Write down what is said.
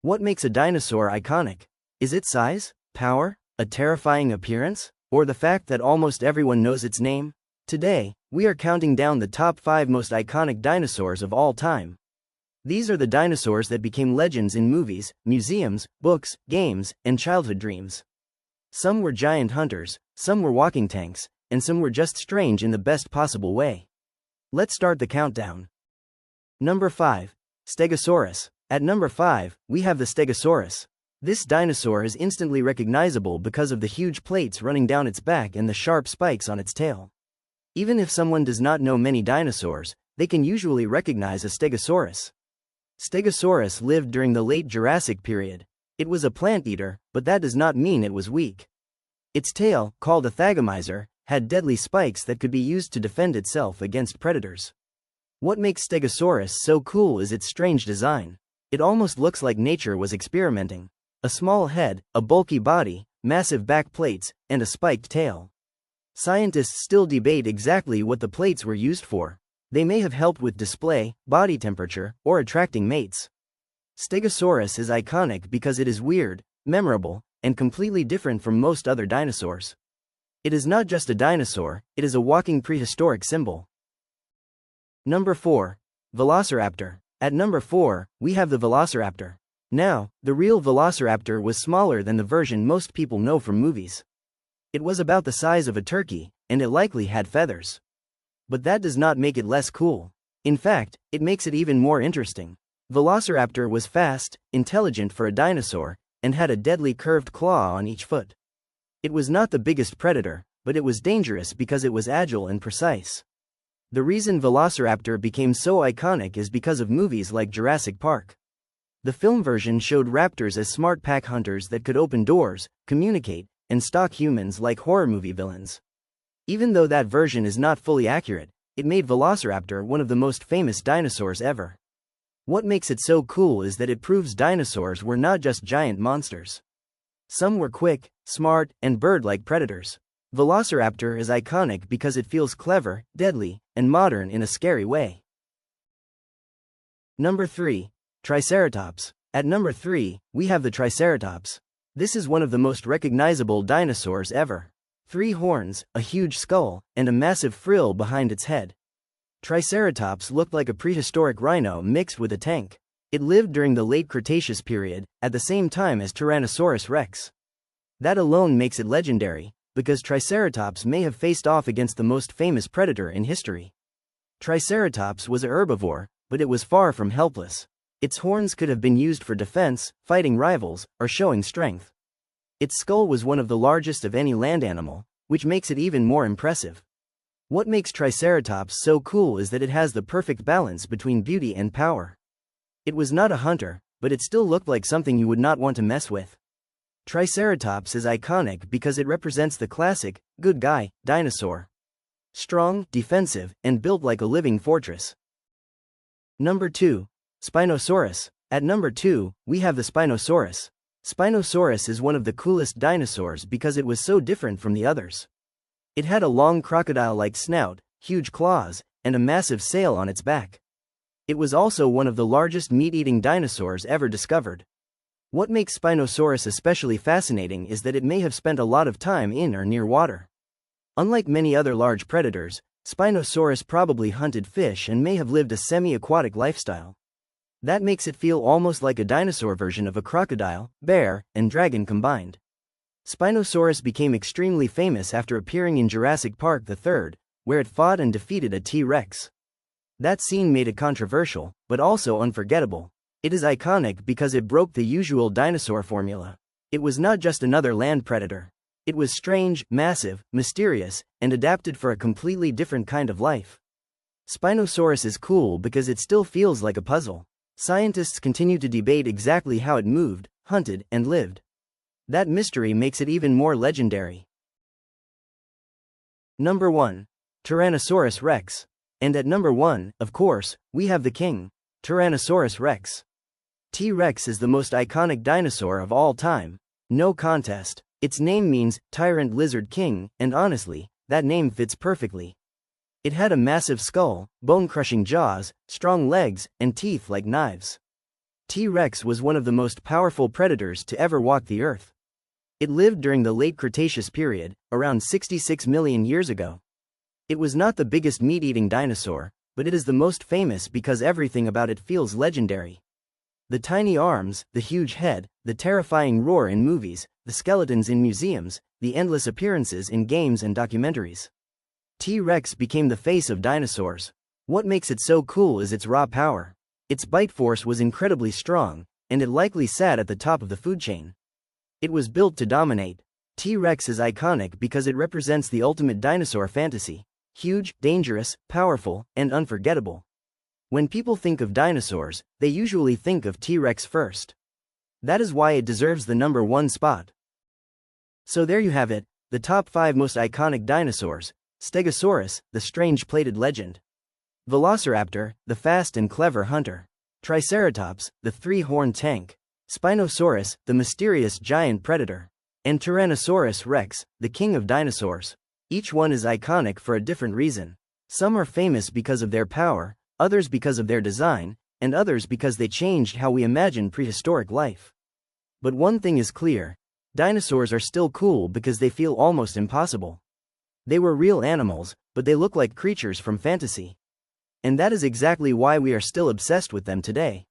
What makes a dinosaur iconic? Is it size, power, a terrifying appearance, or the fact that almost everyone knows its name? Today, we are counting down the top 5 most iconic dinosaurs of all time. These are the dinosaurs that became legends in movies, museums, books, games, and childhood dreams. Some were giant hunters, some were walking tanks, and some were just strange in the best possible way. Let's start the countdown. Number 5. Stegosaurus. At number 5, we have the Stegosaurus. This dinosaur is instantly recognizable because of the huge plates running down its back and the sharp spikes on its tail. Even if someone does not know many dinosaurs, they can usually recognize a Stegosaurus. Stegosaurus lived during the late Jurassic period. It was a plant eater, but that does not mean it was weak. Its tail, called a thagomizer, had deadly spikes that could be used to defend itself against predators. What makes Stegosaurus so cool is its strange design. It almost looks like nature was experimenting. A small head, a bulky body, massive back plates, and a spiked tail. Scientists still debate exactly what the plates were used for. They may have helped with display, body temperature, or attracting mates. Stegosaurus is iconic because it is weird, memorable, and completely different from most other dinosaurs. It is not just a dinosaur, it is a walking prehistoric symbol. Number 4. Velociraptor. At number 4, we have the Velociraptor. Now, the real Velociraptor was smaller than the version most people know from movies. It was about the size of a turkey, and it likely had feathers. But that does not make it less cool. In fact, it makes it even more interesting. Velociraptor was fast, intelligent for a dinosaur, and had a deadly curved claw on each foot. It was not the biggest predator, but it was dangerous because it was agile and precise. The reason Velociraptor became so iconic is because of movies like Jurassic Park. The film version showed raptors as smart pack hunters that could open doors, communicate, and stalk humans like horror movie villains. Even though that version is not fully accurate, it made Velociraptor one of the most famous dinosaurs ever. What makes it so cool is that it proves dinosaurs were not just giant monsters. Some were quick, smart, and bird-like predators. Velociraptor is iconic because it feels clever, deadly, and modern in a scary way. Number 3. Triceratops. At number 3, we have the Triceratops. This is one of the most recognizable dinosaurs ever. 3 horns, a huge skull, and a massive frill behind its head. Triceratops looked like a prehistoric rhino mixed with a tank. It lived during the late Cretaceous period, at the same time as Tyrannosaurus rex. That alone makes it legendary, because Triceratops may have faced off against the most famous predator in history. Triceratops was a herbivore, but it was far from helpless. Its horns could have been used for defense, fighting rivals, or showing strength. Its skull was one of the largest of any land animal, which makes it even more impressive. What makes Triceratops so cool is that it has the perfect balance between beauty and power. It was not a hunter, but it still looked like something you would not want to mess with. Triceratops is iconic because it represents the classic, good guy, dinosaur. Strong, defensive, and built like a living fortress. Number 2. Spinosaurus. At number 2, we have the Spinosaurus. Spinosaurus is one of the coolest dinosaurs because it was so different from the others. It had a long crocodile-like snout, huge claws, and a massive sail on its back. It was also one of the largest meat-eating dinosaurs ever discovered. What makes Spinosaurus especially fascinating is that it may have spent a lot of time in or near water. Unlike many other large predators, Spinosaurus probably hunted fish and may have lived a semi-aquatic lifestyle. That makes it feel almost like a dinosaur version of a crocodile, bear, and dragon combined. Spinosaurus became extremely famous after appearing in Jurassic Park III, where it fought and defeated a T-Rex. That scene made it controversial, but also unforgettable. It is iconic because it broke the usual dinosaur formula. It was not just another land predator. It was strange, massive, mysterious, and adapted for a completely different kind of life. Spinosaurus is cool because it still feels like a puzzle. Scientists continue to debate exactly how it moved, hunted, and lived. That mystery makes it even more legendary. Number 1. Tyrannosaurus rex. And at number 1, of course, we have the king, Tyrannosaurus rex. T-Rex is the most iconic dinosaur of all time. No contest. Its name means tyrant lizard king, and honestly, that name fits perfectly. It had a massive skull, bone-crushing jaws, strong legs, and teeth like knives. T-Rex was one of the most powerful predators to ever walk the earth. It lived during the late Cretaceous period, around 66 million years ago. It was not the biggest meat-eating dinosaur, but it is the most famous because everything about it feels legendary. The tiny arms, the huge head, the terrifying roar in movies, the skeletons in museums, the endless appearances in games and documentaries. T-Rex became the face of dinosaurs. What makes it so cool is its raw power. Its bite force was incredibly strong, and it likely sat at the top of the food chain. It was built to dominate. T-Rex is iconic because it represents the ultimate dinosaur fantasy: huge, dangerous, powerful, and unforgettable. When people think of dinosaurs, they usually think of T-Rex first. That is why it deserves the #1 spot. So there you have it, the top 5 most iconic dinosaurs: Stegosaurus, the strange plated legend; Velociraptor, the fast and clever hunter; Triceratops, the 3-horned tank; Spinosaurus, the mysterious giant predator; and Tyrannosaurus rex, the king of dinosaurs. Each one is iconic for a different reason. Some are famous because of their power, others because of their design, and others because they changed how we imagine prehistoric life. But one thing is clear: dinosaurs are still cool because they feel almost impossible. They were real animals, but they look like creatures from fantasy. And that is exactly why we are still obsessed with them today.